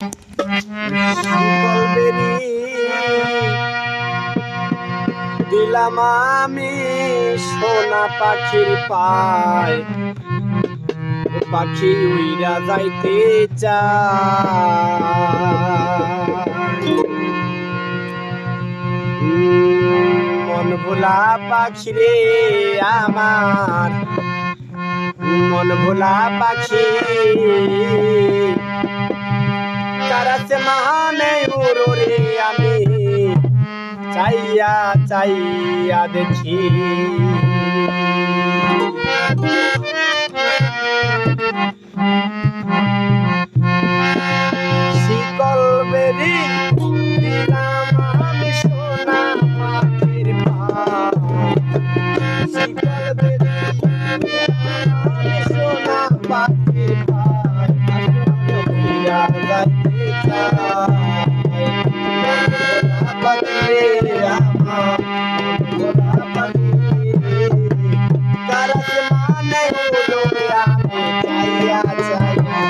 শিকল বেরি দিলাম আমি সোনা পাখির পায়, পাখি উইরা যাইতে চায়। মন ভোলা পাখি রে আমার, মন ভোলা পাখি কারাতে মানে উড়ে আমি চাইয়া চাইয়া দেখি। শিকল বেরি দিলাম আমি সোনা পাখির পায়, শিকল বেরি আমি সোনা পাখির পায়, উইরা যাইতে চায়। পাখি আমার ভোলা পাখি কারাতে মানে উড়ে আমি চাইয়া চাইয়া।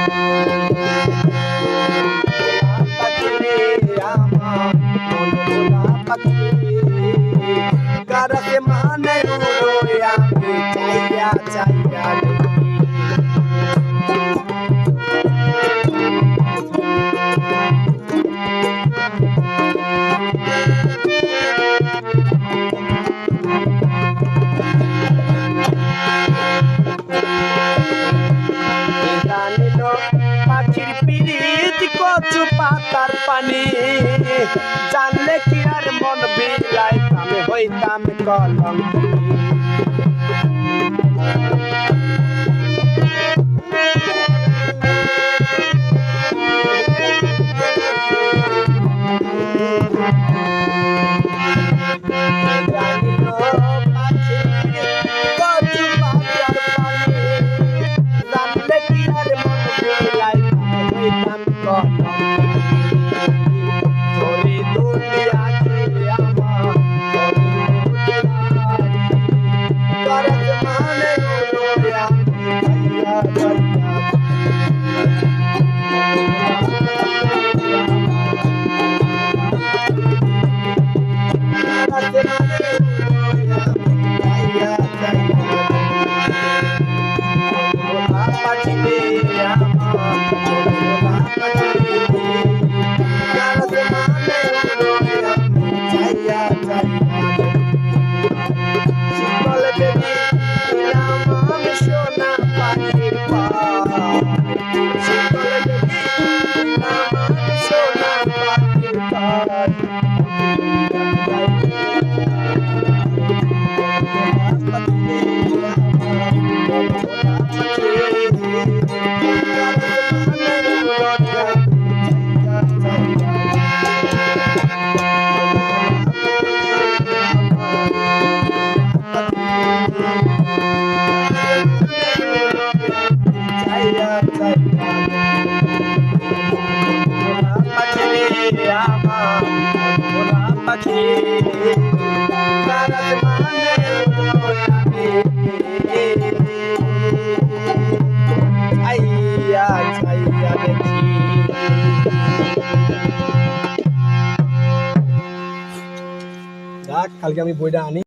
কারাতে মানে উড়ে আমি চাইয়া চাইয়া দেখি। পাখির পিরিত কচু পাতার পানি, জানলে কি আর মন বিলাইতাম হইতাম কলঙ্কি। কালকে আমি বইটা আনি।